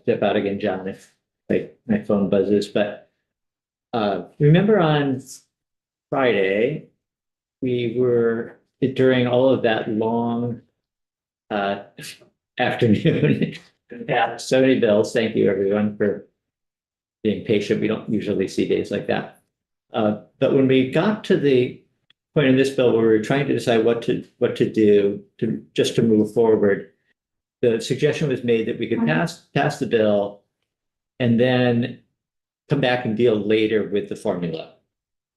step out again, John, if my phone buzzes, but remember on Friday, we were during all of that long uh, afternoon. Yeah, so many bills. Thank you, everyone, for being patient. We don't usually see days like that. But when we got to the point in this bill where we were trying to decide what to do to move forward, the suggestion was made that we could pass the bill and then come back and deal later with the formula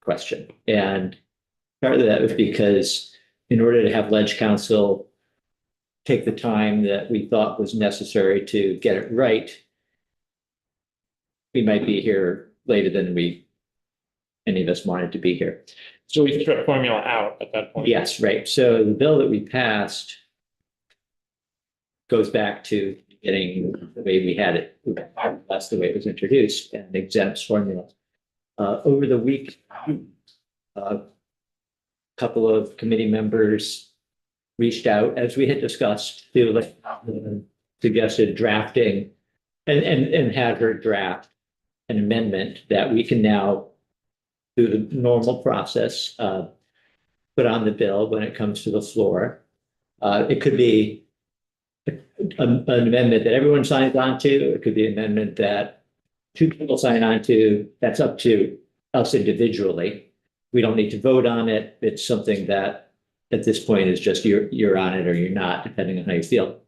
question. And part of that was because in order to have Ledge Council take the time that we thought was necessary to get it right, we might be here later than any of us wanted to be here. So we struck formula out at that point. Yes, right. So the bill that we passed goes back to getting the way we had it. That's the way it was introduced and exempts formula. Over the week, a couple of committee members reached out, as we had discussed, to suggested drafting and had her draft an amendment that we can now do the normal process, put on the bill when it comes to the floor. It could be an amendment that everyone signs on to. It could be an amendment that two people sign on to. That's up to us individually. We don't need to vote on it. It's something that at this point is just you're on it or you're not, depending on how you feel.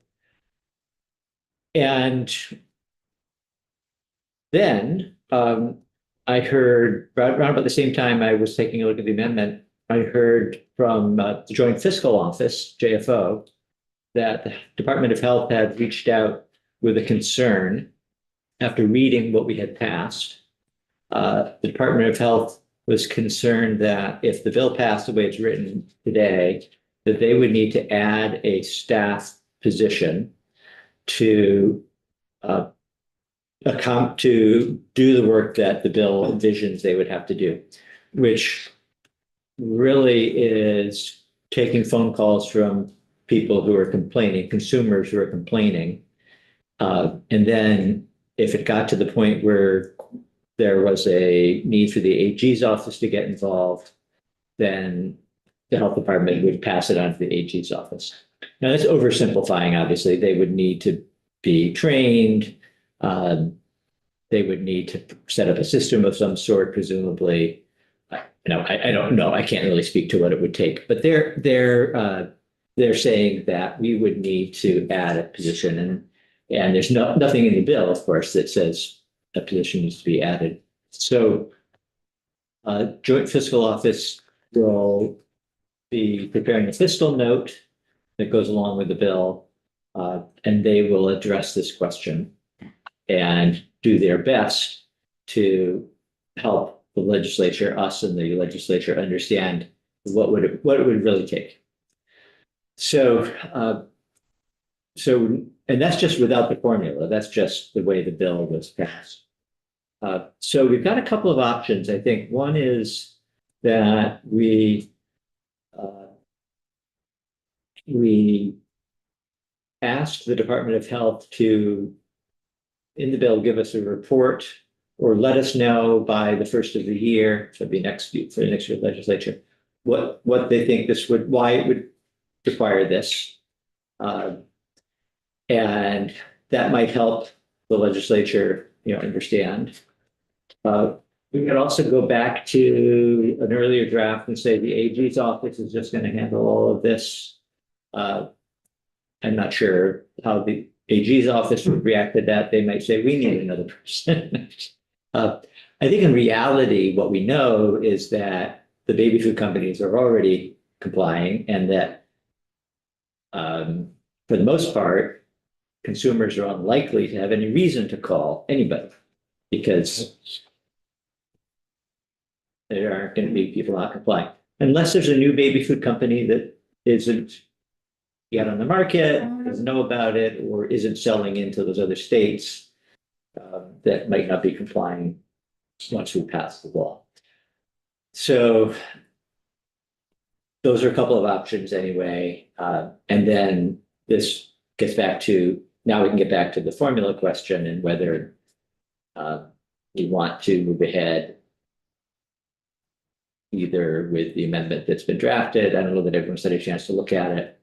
And then I heard around about the same time I was taking a look at the amendment, I heard from the Joint Fiscal Office, JFO, that the Department of Health had reached out with a concern after reading what we had passed. The Department of Health was concerned that if the bill passed the way it's written today, that they would need to add a staff position to do the work that the bill envisions they would have to do, which really is taking phone calls from people who are complaining, consumers who are complaining. And then if it got to the point where there was a need for the AG's office to get involved, then the health department would pass it on to the AG's office. Now that's oversimplifying, obviously. They would need to be trained. They would need to set up a system of some sort, presumably. I don't know. I can't really speak to what it would take, but they're saying that we would need to add a position, and there's nothing in the bill, of course, that says a position needs to be added. So, Joint Fiscal Office will be preparing a fiscal note that goes along with the bill, and they will address this question and do their best to help the legislature, us and the legislature, understand what it would really take. So, and that's just without the formula. That's just the way the bill was passed. So we've got a couple of options. I think one is that we asked the Department of Health to, in the bill, give us a report or let us know by the first of the year, so it'd be for the next year's legislature, what they think why it would require this. And that might help the legislature, understand. We could also go back to an earlier draft and say the AG's office is just going to handle all of this. I'm not sure how the AG's office would react to that. They might say, we need another person. I think in reality, what we know is that the baby food companies are already complying, and that for the most part, consumers are unlikely to have any reason to call anybody because there aren't going to be people not complying. Unless there's a new baby food company that isn't yet on the market, doesn't know about it, or isn't selling into those other states that might not be complying once we pass the law. So those are a couple of options anyway. And then this gets back to now we can get back to the formula question and whether you want to move ahead either with the amendment that's been drafted. I don't know that everyone's had a chance to look at it,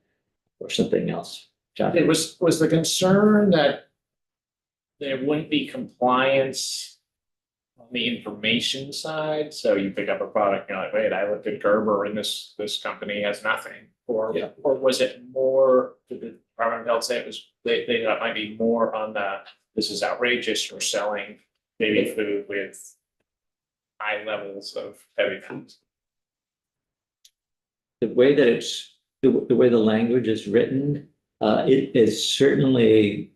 or something else. John? It was the concern that there wouldn't be compliance on the information side. So you pick up a product, you're like, wait, I looked at Gerber and this company has nothing. Yeah. Or was it more, did the Department of Health say it was, they thought it might be more on the, this is outrageous, you're selling baby food with high levels of heavy foods. The way that the way the language is written, it is certainly,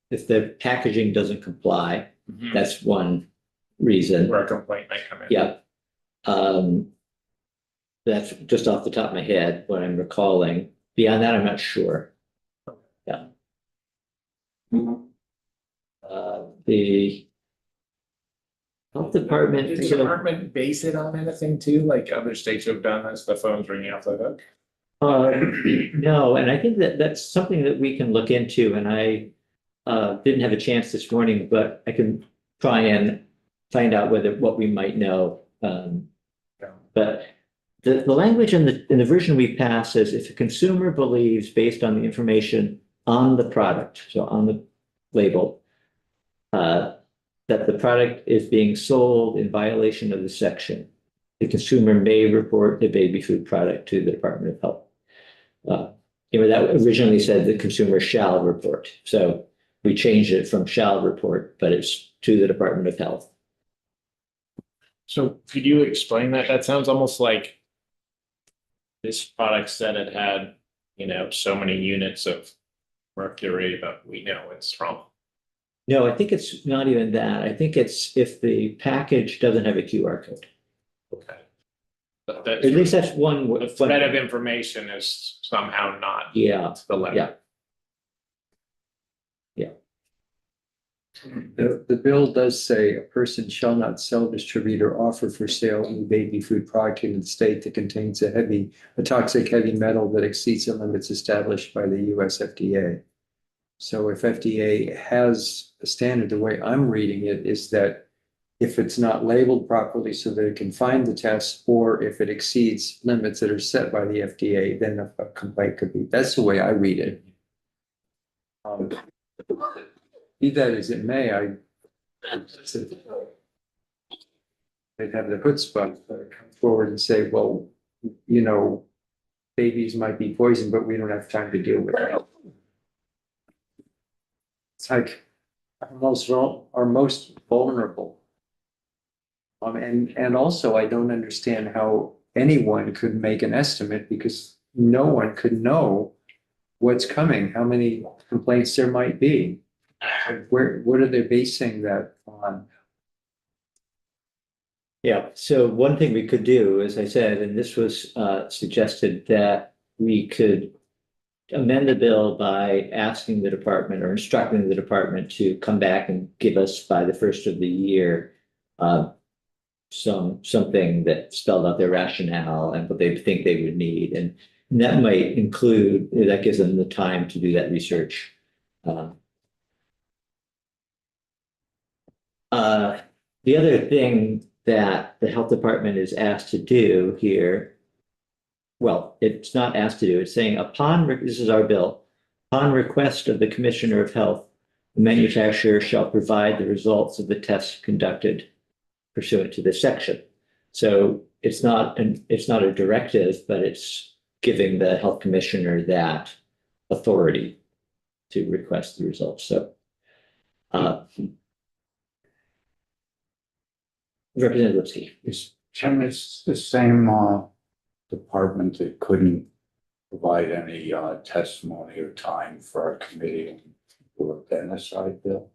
if the packaging doesn't comply, that's one reason. Where a complaint might come in. Yeah. That's just off the top of my head, what I'm recalling. Beyond that, I'm not sure. Yeah. The health department. Did the department base it on anything too, like other states have done this, the phone's ringing off the hook? No, and I think that that's something that we can look into, and I didn't have a chance this morning, but I can try and find out what we might know. But the language in the version we passed says if a consumer believes based on the information on the product, so on the label, that the product is being sold in violation of the section, the consumer may report the baby food product to the Department of Health. That originally said the consumer shall report. So we changed it from shall report, but it's to the Department of Health. So could you explain that? That sounds almost like this product said it had, so many units of mercury, but we know it's wrong. No, I think it's not even that. I think it's if the package doesn't have a QR code. Okay. But that, At least that's one. the thread of information is somehow not. Yeah, The letter. yeah. The bill does say a person shall not sell, distribute, or offer for sale any baby food product in the state that contains a toxic heavy metal that exceeds the limits established by the US FDA. So if FDA has a standard, the way I'm reading it is that if it's not labeled properly so that it can find the test, or if it exceeds limits that are set by the FDA, then a complaint could be. That's the way I read it. Be that as it may, they'd have the chutzpah come forward and say, well, babies might be poisoned, but we don't have time to deal with it. It's like our most vulnerable. And also I don't understand how anyone could make an estimate, because no one could know what's coming, how many complaints there might be. What are they basing that on? Yeah, so one thing we could do, as I said, and this was suggested, that we could amend the bill by asking the department or instructing the department to come back and give us by the first of the year something that spelled out their rationale and what they think they would need. And that might include, that gives them the time to do that research. The other thing that the health department is asked to do here, well, it's not asked to do, it's saying this is our bill, upon request of the Commissioner of Health, the manufacturer shall provide the results of the tests conducted pursuant to this section. So it's not a directive, but it's giving the health commissioner that authority to request the results. So Representative Lipsky. Tim, it's the same department that couldn't provide any testimony or time for our committee for the genocide bill.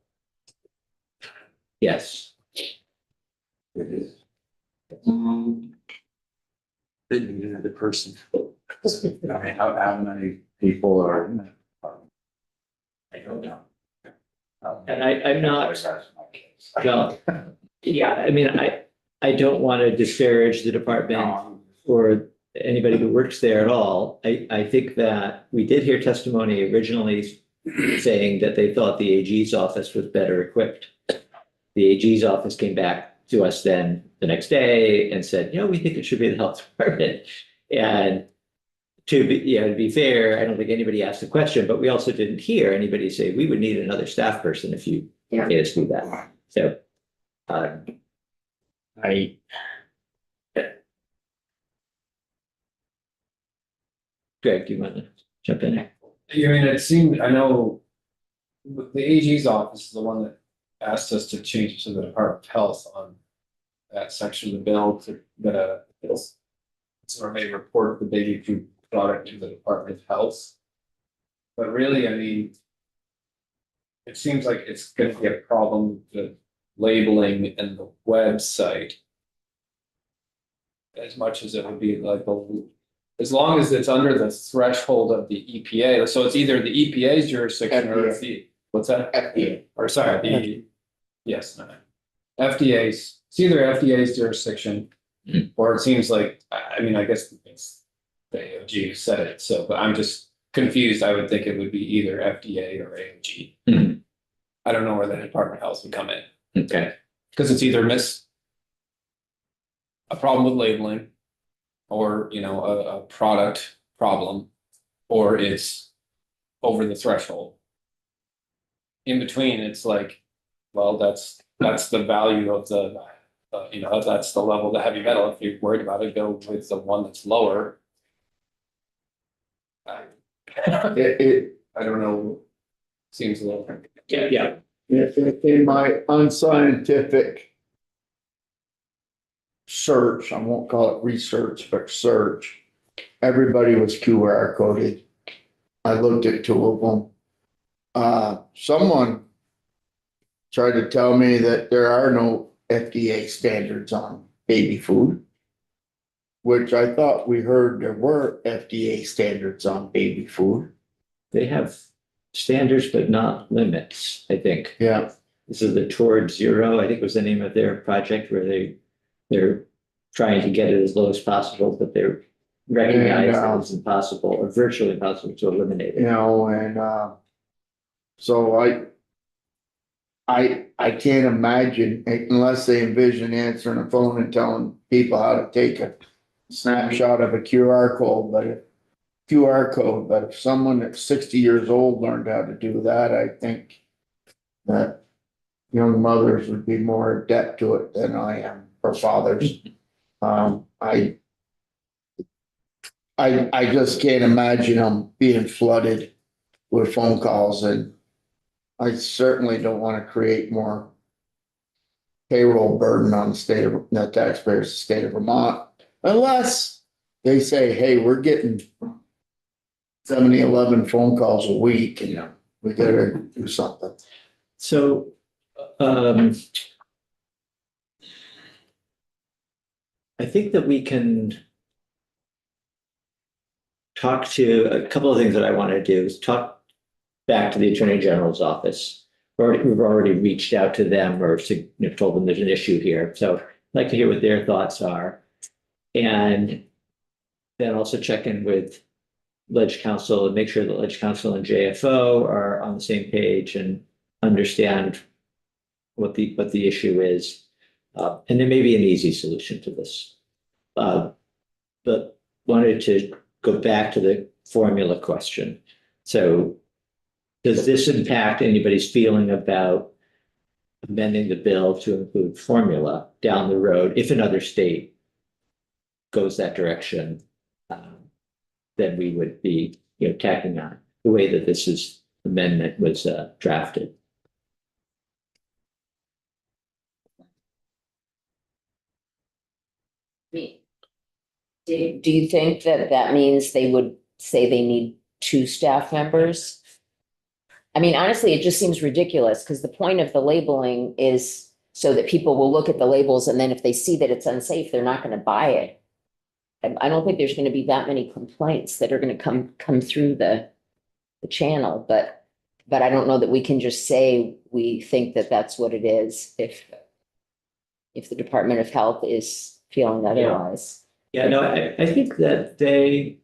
Yes. It is. Didn't need another person. I mean, how many people are in that department? I don't know. And I'm not, That's my case. well, yeah, I mean, I don't want to disparage the department or anybody who works there at all. I think that we did hear testimony originally saying that they thought the AG's office was better equipped. The AG's office came back to us then the next day and said, we think it should be the health department. And to be fair, I don't think anybody asked the question, but we also didn't hear anybody say, we would need another staff person if you made us do that. So, Greg, do you want to jump in there? I mean, it seemed, I know the AG's office is the one that asked us to change to the Department of Health on that section of the bill to, or may report the baby food product to the Department of Health. But really, I mean, it seems like it's gonna be a problem with labeling and the website. As much as it would be like, as long as it's under the threshold of the EPA, so it's either the EPA's jurisdiction or it's the, what's that? FDA. Or sorry, yes, no. FDA's, it's either FDA's jurisdiction, or it seems like, I mean, I guess it's the AOG who said it, so, but I'm just confused. I would think it would be either FDA or AOG. Mhm. I don't know where the Department of Health would come in, Okay. because it's either a problem with labeling, or, a product problem, or it's over the threshold. In between, it's like, well, that's the value of the, that's the level of the heavy metal. If you're worried about it, go with the one that's lower. I don't know. Seems a little. Yeah. In my unscientific search, I won't call it research, but search, everybody was QR coded. I looked at two of them. Someone tried to tell me that there are no FDA standards on baby food, which I thought we heard there were FDA standards on baby food. They have standards, but not limits, I think. Yeah. This is the Toward Zero, I think was the name of their project, where they're trying to get it as low as possible, but they're recognizing that it's impossible or virtually impossible to eliminate it. And so I can't imagine, unless they envision answering a phone and telling people how to take a snapshot of a QR code, but if someone that's 60 years old learned how to do that, I think that young mothers would be more adept to it than I am, or fathers. I just can't imagine them being flooded with phone calls, and I certainly don't want to create more payroll burden on the taxpayers of the state of Vermont, unless they say, hey, we're getting 11 phone calls a week, and we gotta do something. So, I think that we can talk to a couple of things that I want to do is talk back to the Attorney General's office. We've already reached out to them or told them there's an issue here. So I'd like to hear what their thoughts are. And then also check in with Ledge Council and make sure that Ledge Council and JFO are on the same page and understand what the issue is. And there may be an easy solution to this. But wanted to go back to the formula question. So does this impact anybody's feeling about amending the bill to include formula down the road if another state goes that direction? Then we would be tacking on the way that this amendment was drafted. Do you think that means they would say they need 2 staff members? I mean, honestly, it just seems ridiculous because the point of the labeling is so that people will look at the labels, and then if they see that it's unsafe, they're not going to buy it. I don't think there's going to be that many complaints that are going to come through the channel, but I don't know that we can just say we think that that's what it is if the Department of Health is feeling otherwise. Yeah, no, I think that they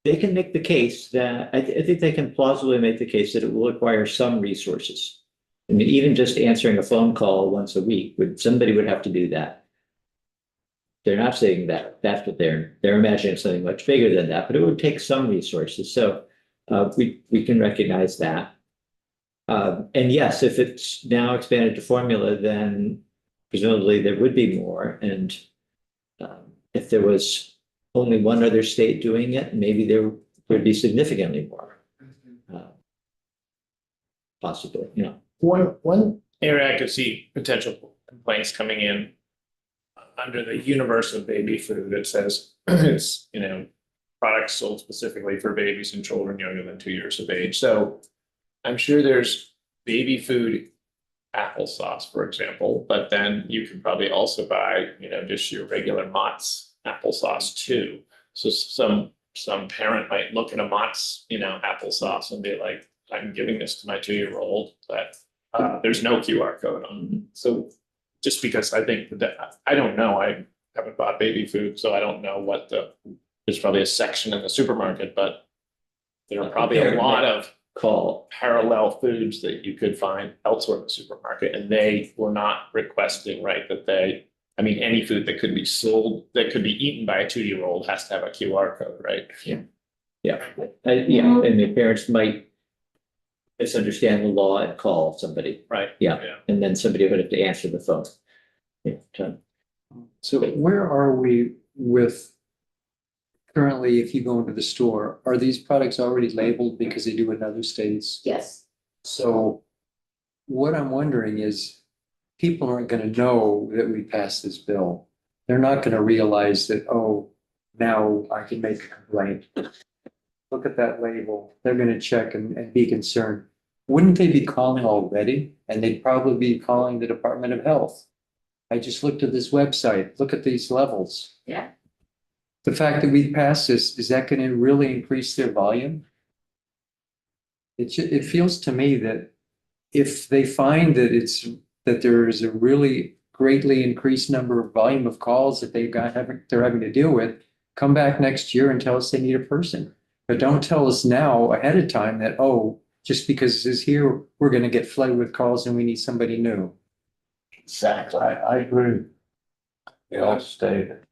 they can make the case that, I think they can plausibly make the case that it will require some resources. I mean, even just answering a phone call once a week, somebody would have to do that. They're not saying that, that's what they're imagining something much bigger than that, but it would take some resources, so we can recognize that. And yes, if it's now expanded to formula, then presumably there would be more, and if there was only one other state doing it, maybe there would be significantly more. Possibly, you know. One area I could see potential complaints coming in under the universe of baby food, it says it's, you know, products sold specifically for babies and children younger than 2 years of age. So I'm sure there's baby food applesauce, for example, but then you could probably also buy, you know, just your regular Mott's applesauce too. So some parent might look at a Mott's, you know, applesauce and be like, I'm giving this to my 2-year-old, but there's no QR code on it. So just because I think that, I don't know, I haven't bought baby food, so I don't know what there's probably a section in the supermarket, but there are probably a lot of parallel foods that you could find elsewhere in the supermarket, and they were not requesting, right, I mean, any food that could be sold, that could be eaten by a 2-year-old has to have a QR code, right? Yeah, and the parents might misunderstand the law and call somebody. Right. Yeah, and then somebody would have to answer the phone. Yeah. So where are we with currently, if you go into the store, are these products already labeled because they do in other states? Yes. So what I'm wondering is, people aren't gonna know that we passed this bill. They're not gonna realize that, oh, now I can make a complaint. Look at that label. They're gonna check and be concerned. Wouldn't they be calling already? And they'd probably be calling the Department of Health. I just looked at this website. Look at these levels. Yeah. The fact that we passed this, is that gonna really increase their volume? It feels to me that if they find that there is a really greatly increased number of volume of calls that they're having to deal with, come back next year and tell us they need a person. But don't tell us now ahead of time that, oh, just because this is here, we're gonna get flooded with calls and we need somebody new. Exactly. I agree. Yeah, stated.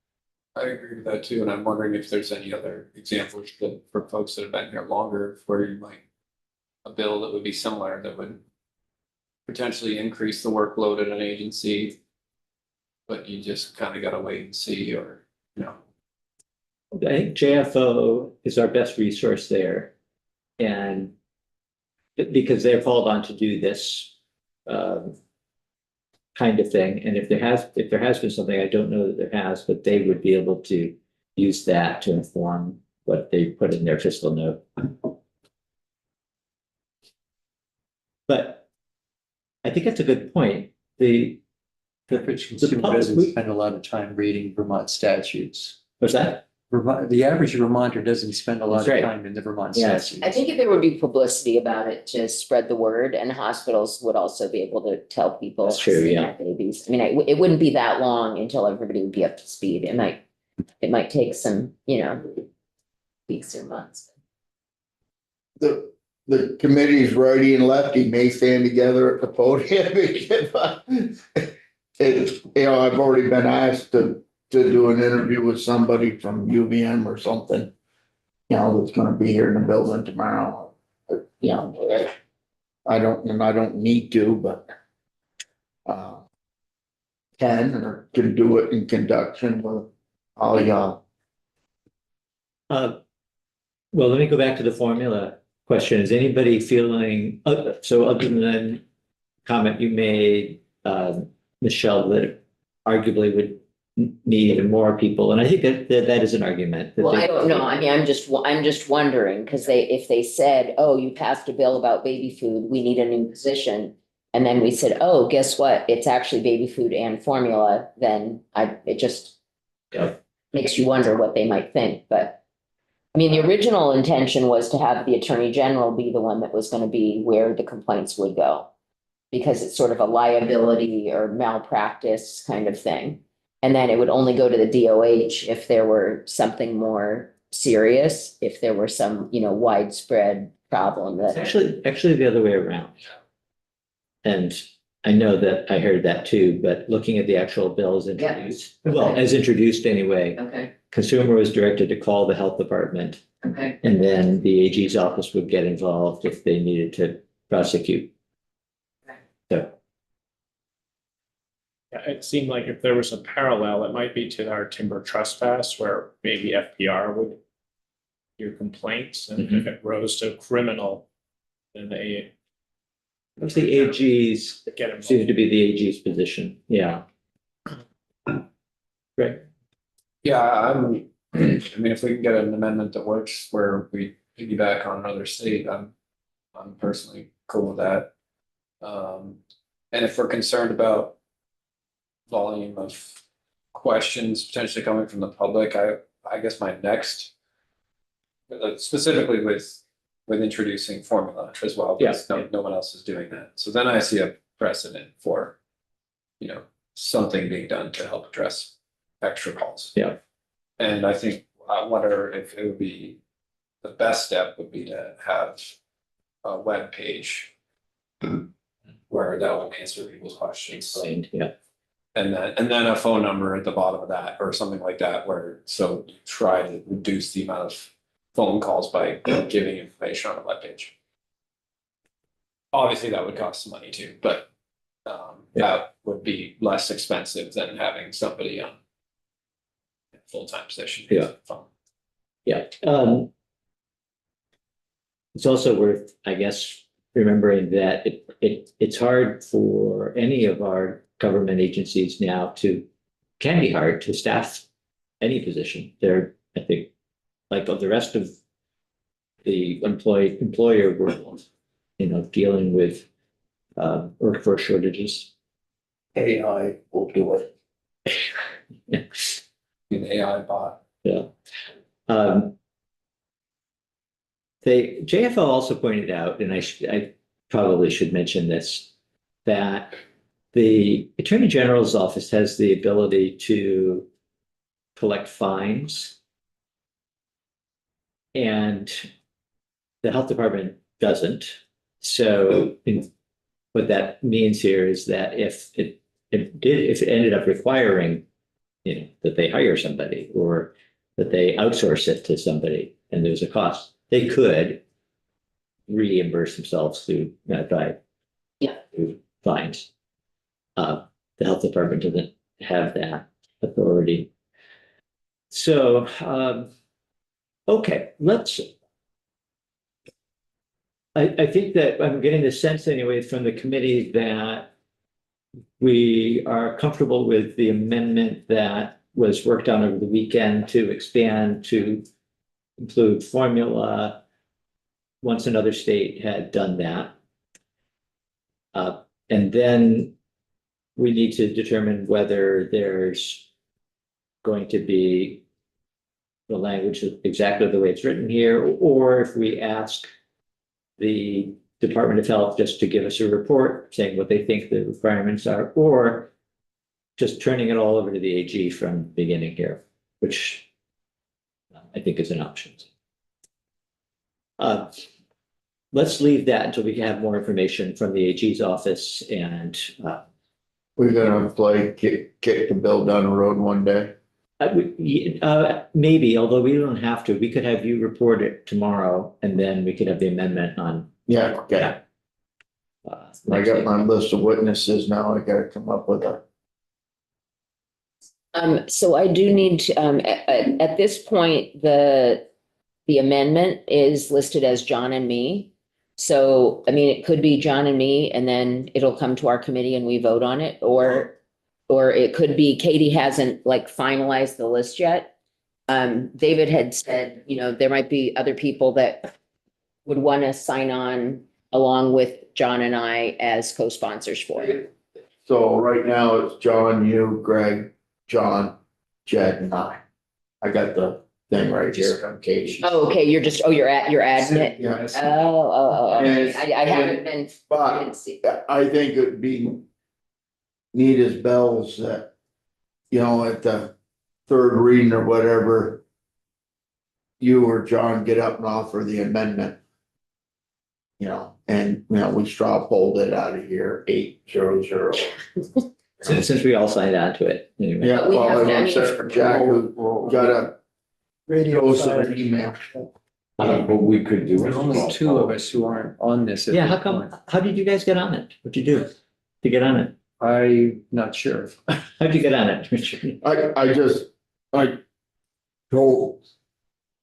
I agree with that too, and I'm wondering if there's any other examples that for folks that have been here longer, where you might. A bill that would be similar, that would potentially increase the workload at an agency. But you just kind of gotta wait and see, or, you know. I think JFO is our best resource there. And because they're called on to do this kind of thing. And if there has been something, I don't know that there has, but they would be able to use that to inform what they put in their fiscal note. But I think that's a good point. The Average consumer public- doesn't spend a lot of time reading Vermont statutes. what's that? The average Vermonter doesn't spend a lot That's of right. time in the Vermont Yes. statutes. I think if there would be publicity about it to spread the word, and hospitals would also be able to tell people. That's true, yeah. Babies, I mean, it wouldn't be that long until everybody would be up to speed. It might take some, you know, weeks or months. The committee's righty and lefty may stand together at the podium. It's, you know, I've already been asked to do an interview with somebody from UVM or something. You know, that's gonna be here in the building tomorrow. You know, I don't need to, but can or can do it in conjunction with all y'all. Well, let me go back to the formula question. Is anybody feeling, so other than comment you made, Michelle, that arguably would need even more people, and I think that is an argument. that Well, they- I don't know. I mean, I'm just wondering, because if they said, oh, you passed a bill about baby food, we need a new position. And then we said, oh, guess what? It's actually baby food and formula, then it just makes you wonder what they might think, but. I mean, the original intention was to have the Attorney General be the one that was gonna be where the complaints would go. Because it's sort of a liability or malpractice kind of thing. And then it would only go to the DOH if there were something more serious if there were some, widespread problem It's that. actually the other way around. And I know that I heard that too, but looking at the actual bills introduced, well, Okay. as introduced anyway, Okay, consumer was directed to call the health department. okay. And then the AG's office would get involved if they needed to prosecute. So, Yeah, it seemed like if there was a parallel, it might be to our timber trespass where maybe FPR would hear complaints, and if it rose to criminal, then they what's the AG's, get involved. seems to be the AG's position, yeah. Right, Yeah, I mean, if we can get an amendment that works where we piggyback on another state, I'm personally cool with that. And if we're concerned about volume of questions potentially coming from the public, I guess my next, specifically with introducing formula as well, because no one else is doing that. So then I see a precedent for, something being done to help address extra calls. Yeah. And I think, I wonder if it would be, the best step would be to have a web page where that would answer people's questions. yeah, And then a phone number at the bottom of that or something like that, where, so you try to reduce the amount of phone calls by giving information on a webpage. Obviously, that would cost some money too, but that would be less expensive than having somebody on a full-time position. Yeah. Phone. yeah. It's also worth, I guess, remembering that it's hard for any of our government agencies now can be hard to staff any position. They're, I think, like of the rest of the employer world, dealing with workforce shortages. AI will do it. An AI bot. Yeah. JFL also pointed out, and I probably should mention this, that the Attorney General's office has the ability to collect fines. And the health department doesn't. So what that means here is that if it ended up requiring, that they hire somebody or that they outsource it to somebody and there's a cost, they could reimburse themselves through through fines. The health department doesn't have that authority. So, okay, I think that I'm getting the sense anyway from the committee that we are comfortable with the amendment that was worked on over the weekend to expand to include formula once another state had done that. And then we need to determine whether there's going to be the language exactly the way it's written here, or if we ask the Department of Health just to give us a report saying what they think the requirements are, or just turning it all over to the AG from the beginning here, which I think is an option. Let's leave that until we have more information from the AG's office and We're gonna kick the bill down the road one day. maybe, although we don't have to, we could have you report it tomorrow and then we could have the amendment on. Yeah, okay. I got my list of witnesses now. I gotta come up with a. So I do need to, at this point, the amendment is listed as John and me. So, I mean, it could be John and me, and then it'll come to our committee and we vote on it, or it could be Katie hasn't like finalized the list yet. David had said, there might be other people that would want to sign on along with John and I as co-sponsors for it. So right now it's John, you, Greg, John, Jed and I. I got the thing right here from Katie. Oh, okay, you're adding it? Yeah. Oh, And- I haven't been, I But didn't see. I think it'd be neat as bells that, at the third reading or whatever, you or John get up and offer the amendment. You know, and, you know, we straw polled it out of here, 800. Since we all signed on to it. Anyway. Yeah, We well, have to- I I mean- said for Jack, who got a dose of an email. What we could do. There's is only call- two of us who aren't on this. at Yeah, this how come, point. how did you guys get on it? What'd you do to get on it? I'm not sure. How'd you get on it? I told,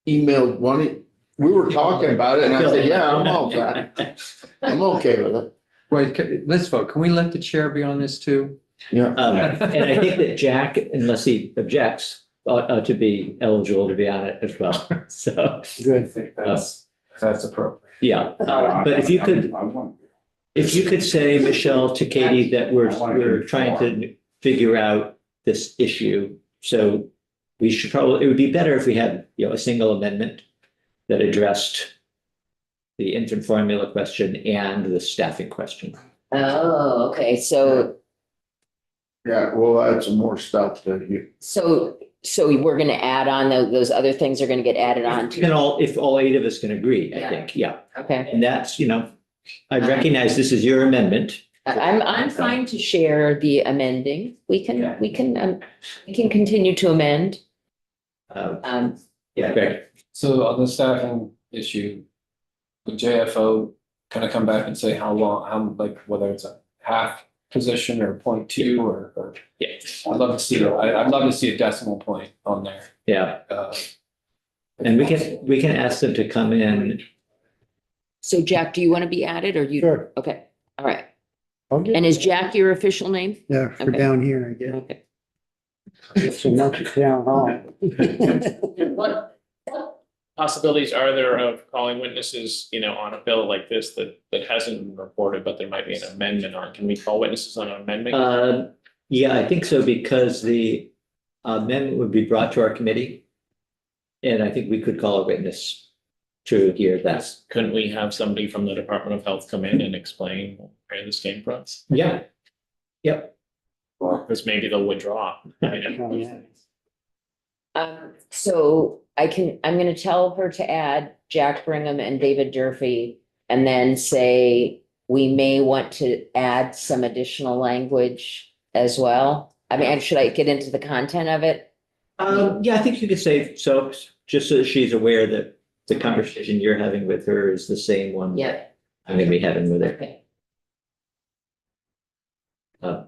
emailed one, we were talking about it and I said, yeah, I'm okay. I'm okay with it. Wait, let's vote. Can we let the chair be on this too? Yeah. And I think that Jack, unless he objects, ought to be eligible to be on it as well. So, I think that's appropriate. yeah. But if you could, if you could say, Michelle, to Katie, that we're trying to figure out this issue. So we should probably, it would be better if we had, you know, a single amendment that addressed the infant formula question and the staffing question. Oh, okay, so, Yeah, we'll add some more stuff to you. so we're gonna add on, those other things are gonna get added on And all, if all 8 of us can agree, I Yeah. think, yeah. Okay, And that's, you know, I recognize this is your amendment. I'm fine to share the amending. We can continue to amend. Yeah, great. So on the staffing issue, would JFO kind of come back and say how long, like, whether it's a half position or 0.2 or Yeah, I'd love to see, I'd love to see a decimal point on there. yeah. Uh, And we can ask them to come in. So Jack, do you want to be added or you? Sure. Okay, all right. I'll get, And is Jack your official name? yeah, for Okay. down here, I guess. Okay. It's a Market Town Hall. What possibilities are there of calling witnesses, you know, on a bill like this that hasn't been reported, but there might be an amendment on? Can we call witnesses on an amendment? Yeah, I think so, because the amendment would be brought to our committee. And I think we could call a witness to hear that. Couldn't we have somebody from the Department of Health come in and explain where this came from? Yeah. Yep. Because maybe they'll withdraw. Oh, yeah. So I'm gonna tell her to add Jack Brigham and David Durfee and then say we may want to add some additional language as well. I mean, should I get into the content of it? Yeah, I think you could say so, just so that she's aware that the conversation you're having with her is the same one. Yeah. I'm gonna be having with her. Okay.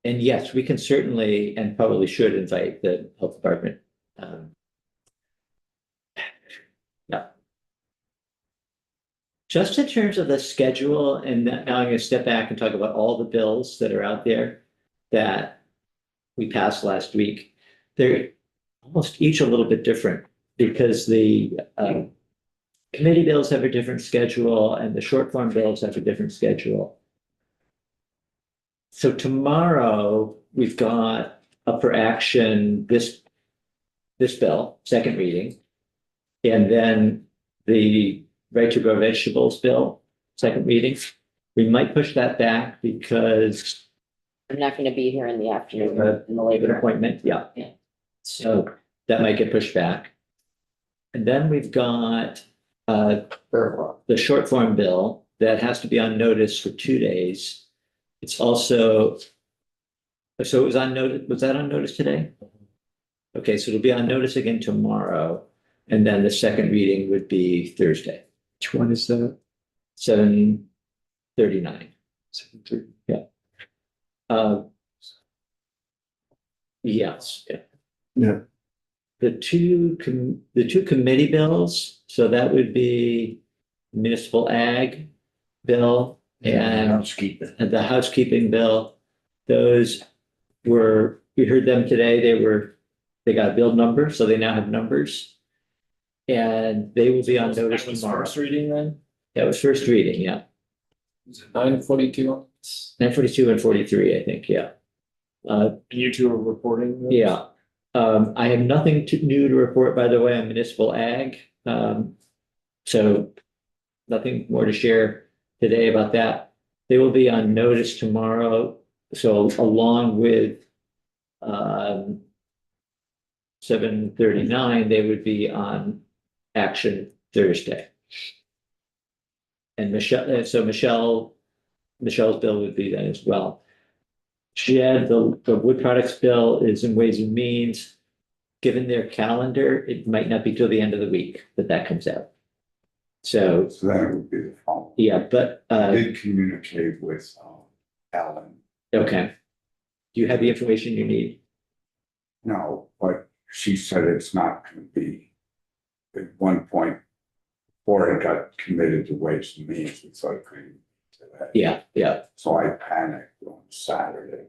And yes, we can certainly and probably should invite the health department. Yeah. Just in terms of the schedule, and now I'm going to step back and talk about all the bills that are out there that we passed last week. They're almost each a little bit different because the committee bills have a different schedule and the short form bills have a different schedule. So tomorrow, we've got up for action this bill, second reading. And then the right to grow vegetables bill, second reading. We might push that back because I'm not gonna be here in the afternoon in the an labor. appointment, yeah. Yeah. So that might get pushed back. And then we've got the short form bill that has to be on notice for 2 days. It's also, so it was on notice, was that on notice today? Okay, so it'll be on notice again tomorrow, and then the second reading would be Thursday, Which one is that? 7:39. Yes, yeah. Yeah. The two committee bills, so that would be municipal ag bill and Housekeeping. the housekeeping bill. Those were, we heard them today, they got a bill number, so they now have numbers. And they will be on notice That was tomorrow. first reading then? That was first reading, yeah. 942. 942 and 43, I think, yeah. And you two are reporting? those? Yeah. I have nothing new to report, by the way, on municipal ag. So nothing more to share today about that. They will be on notice tomorrow. So along with 7:39, they would be on action Thursday. And Michelle's bill would be that as well. Jed, the wood products bill is in Ways and Means. Given their calendar, it might not be till the end of the week that comes out. So, So that would be the following. yeah, but, I did communicate with Alan. okay. Do you have the information you need? No, but she said it's not gonna be. At one point, before it got committed to Ways and Means, it's like, today. Yeah, So I panicked on Saturday,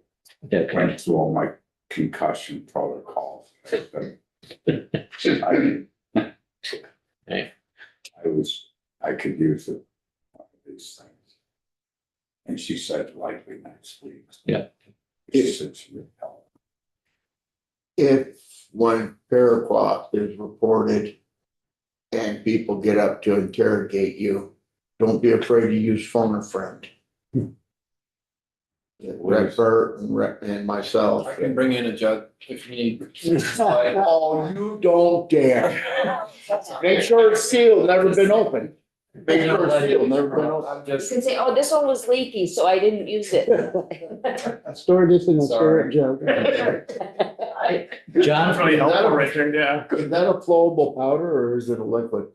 okay. went through all my concussion protocols. I Okay. I could use it, one of these things. And she said likely next week. Yeah. Since you help. If when Paraquat is reported and people get up to interrogate you, don't be afraid to use phone a friend. Red Bert and myself. I can bring in a jug if you need. Oh, you don't dare. Make sure it's sealed, never been opened. Make sure it's sealed, never been opened. I'm You just, can say, oh, this one was leaky, so I didn't use it. Store this in a Sorry. storage jug. John, Really helpful right there, yeah. Is that a flowable powder or is it a liquid?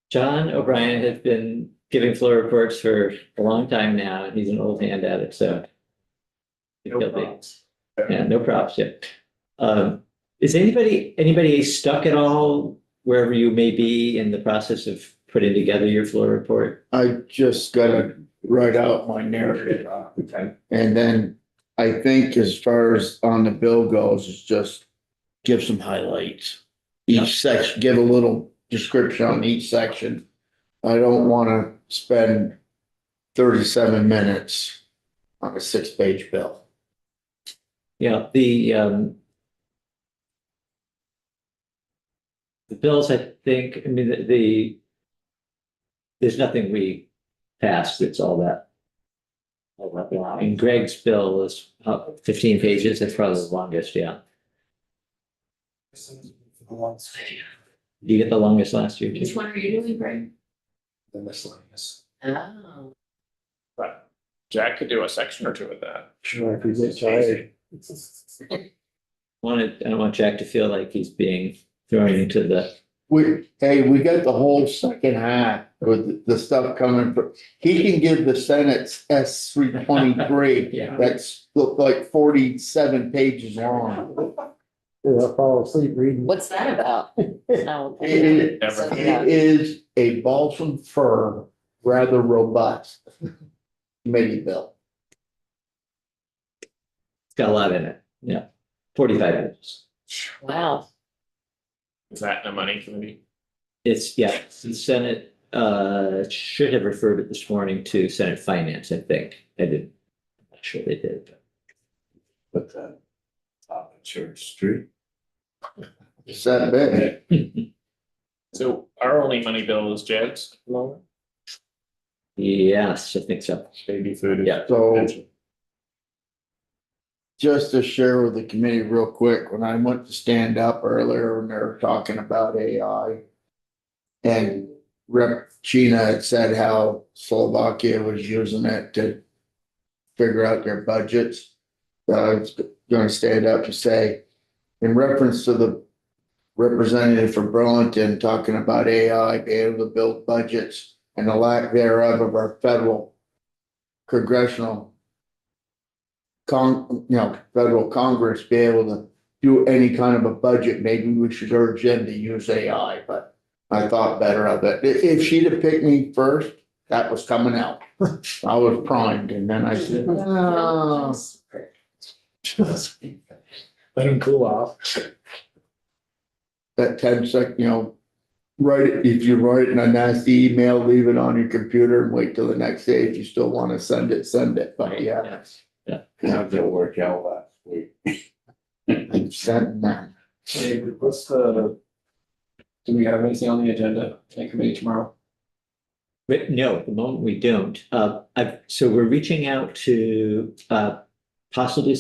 John O'Brien has been giving floor reports for a long time now, and he's an old hand at it, so. No props. Yeah, no props, yeah. Is anybody stuck at all wherever you may be in the process of putting together your floor report? I just gotta write out my narrative. Okay. And then I think as far as on the bill goes, is just give some highlights. Each section, give a little description on each section. I don't wanna spend 37 minutes on a 6-page bill. Yeah, the bills, I think, I mean, there's nothing we passed that's all that long. And Greg's bill is 15 pages, that's probably the longest, yeah. You get the longest last year, Which too? one are you doing, Greg? The miscellaneous. Oh. But Jack could do a section or two of that. Sure, if you get tired. I don't want Jack to feel like he's being thrown into the, We got the whole second half with the stuff coming from, he can give the Senate's S 323. yeah. That's look like 47 pages long. I'll fall asleep reading. What's that about? Oh, It Never. it is a balsam fir, rather robust committee bill. It's got a lot in it, yeah. 45 pages. wow. Is that in the money committee? It's, yeah, the Senate should have referred it this morning to Senate Finance, I think. I didn't, I'm not sure they did. Put that top of Church Street. It's that big. So our only money bill is Jed's at the moment. Yes, I think so. Baby food. Yeah. So just to share with the committee real quick, when I went to stand up earlier when they were talking about AI. And Rep. China had said how Slovakia was using it to figure out their budgets. I was gonna stand up to say, in reference to the representative for Burlington talking about AI being able to build budgets and the lack thereof of our federal congressional federal Congress be able to do any kind of a budget, maybe we should urge them to use AI, but I thought better of it. If she'd have picked me first, that was coming out. I was primed and then I said, no. Let him cool off. That 10-second, write it, if you write it in a nasty email, leave it on your computer and wait till the next day. If you still want to send it, but yeah. How'd that work out last week? I'm sending that. hey, what's the, do we have anything on the agenda, committee tomorrow? But no, at the moment we don't. So we're reaching out to possibly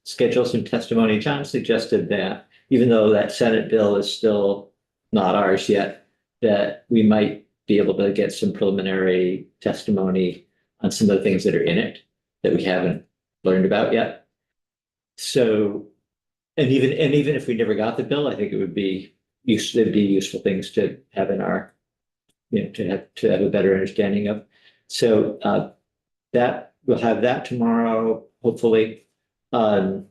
schedule some testimony. John suggested that even though that Senate bill is still not ours yet, that we might be able to get some preliminary testimony on some of the things that are in it that we haven't learned about yet. So, and even if we never got the bill, I think it would be it'd be useful things to have in our, to have a better understanding of. So that we'll have that tomorrow, hopefully. The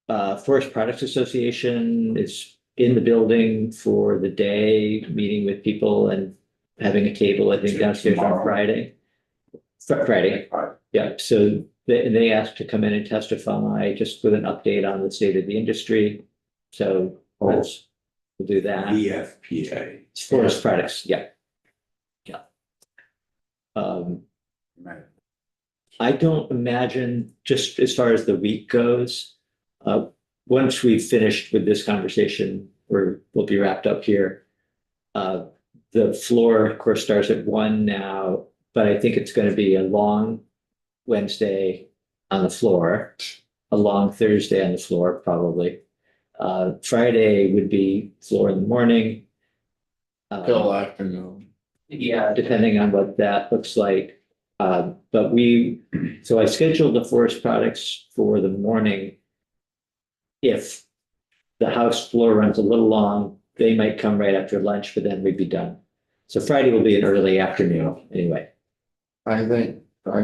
Forest Products Association is in the building for the day, meeting with people and having a table, I think, downstairs on Tomorrow. Friday. Friday, yeah. So they asked to come in and testify just with an update on the state of the industry. So we'll do that. EFPA. It's Forest Products, yeah. Yeah. I don't imagine, just as far as the week goes, once we've finished with this conversation, we'll be wrapped up here. The floor, of course, starts at 1 now, but I think it's going to be a long Wednesday on the floor, a long Thursday on the floor, probably. Friday would be floor in the morning. Till afternoon. Yeah, depending on what that looks like. So I scheduled the forest products for the morning. If the House floor runs a little long, they might come right after lunch, but then we'd be done. So Friday will be an early afternoon anyway. I think I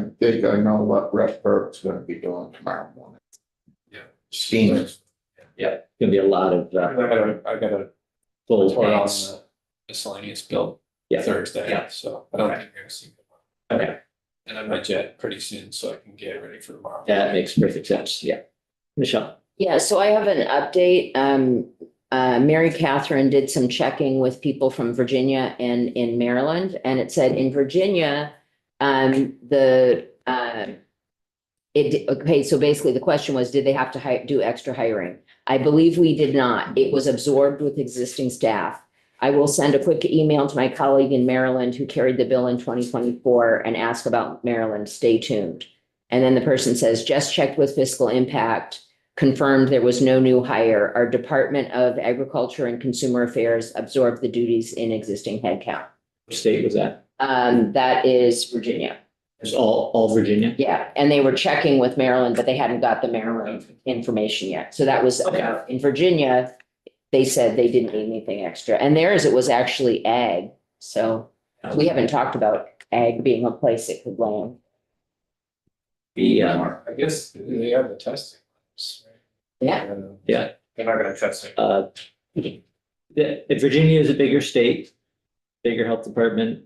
know what Rep Burke's gonna be doing tomorrow morning. Yeah. Steam. Yeah, gonna be a lot of I got a full report on tanks. the miscellaneous bill Yeah, Thursday, yeah. so I don't think you're gonna see it. okay, And I might jet pretty soon, so I can get ready for tomorrow. that makes perfect sense. Yeah. Michelle, Yeah, so I have an update. Mary Catherine did some checking with people from Virginia and in Maryland, and it said in Virginia, okay, so basically the question was, did they have to do extra hiring? I believe we did not. It was absorbed with existing staff. I will send a quick email to my colleague in Maryland who carried the bill in 2024 and ask about Maryland. Stay tuned. And then the person says, just checked with fiscal impact, confirmed there was no new hire. Our Department of Agriculture and Consumer Affairs absorbed the duties in existing headcount. what state was that? That is Virginia. It's all Virginia? Yeah, and they were checking with Maryland, but they hadn't got the Maryland information yet. So that was, in Virginia, they said they didn't need anything extra. And theirs, it was actually ag. So we haven't talked about ag being a place it could land. Yeah, I guess they have the testing. Yeah. yeah. They're not gonna test it. Virginia is a bigger state, bigger health department.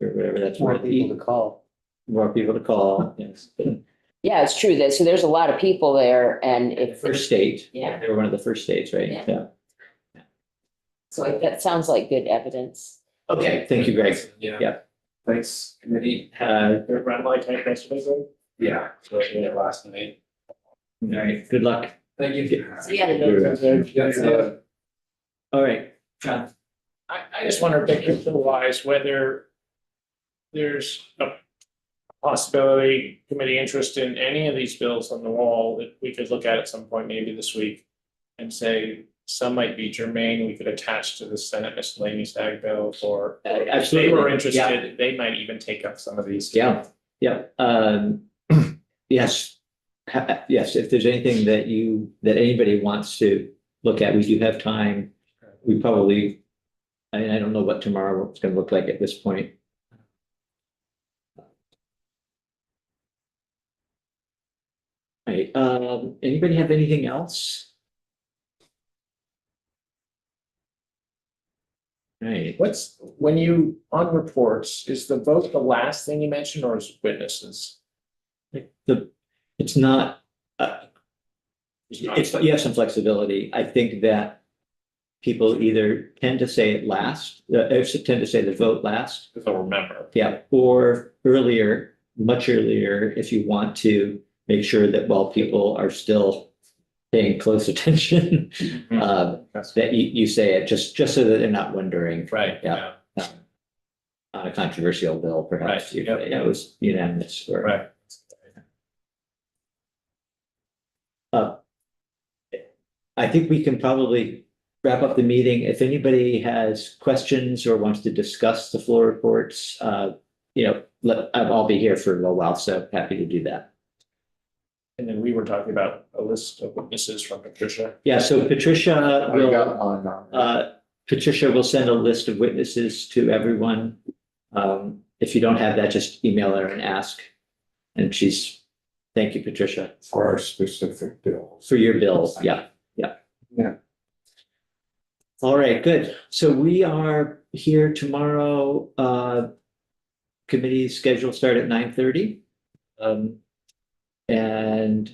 Or whatever that's More worth. people to call. More people to call, yes. Yeah, it's true that, so there's a lot of people there and if, First state. Yeah. They were one of the first states, right? Yeah. so that sounds like good evidence. Okay, thank you, Greg. Yeah. Yeah. Thanks, committee. The red light type yesterday, Greg? Yeah, so I did it last night. All right, good luck. Thank you. Yeah. All right, John. I just wonder, big picture wise, whether there's a possibility, committee interest in any of these bills on the wall that we could look at some point, maybe this week, and say some might be germane, we could attach to the Senate miscellaneous ag bill, or if they Absolutely. were Yeah. interested, they might even take up some of these. Yeah, yeah. Yes. Yes, if there's anything that anybody wants to look at, we do have time. We probably, I mean, I don't know what tomorrow is gonna look like at this point. Right, anybody have anything else? Right, When you, on reports, is the vote the last thing you mentioned, or is witnesses? it's not, you have some flexibility. I think that people either tend to say it last, tend to say the vote last. If I remember. Yeah, or earlier, much earlier, if you want to make sure that while people are still paying close attention, that you say it just so that they're not wondering. Right, Yeah. On a controversial bill, perhaps, Right, yep. it was unanimous. Or, right. I think we can probably wrap up the meeting. If anybody has questions or wants to discuss the floor reports, I'll be here for a little while, so happy to do that. And then we were talking about a list of witnesses from Patricia. Yeah, so Patricia I will. got mine on. Patricia will send a list of witnesses to everyone. If you don't have that, just email her and ask. And thank you, Patricia, For our specific bills. for your bills. Yeah. All right, good. So we are here tomorrow. Committee schedule start at 9:30. And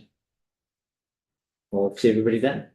we'll see everybody then.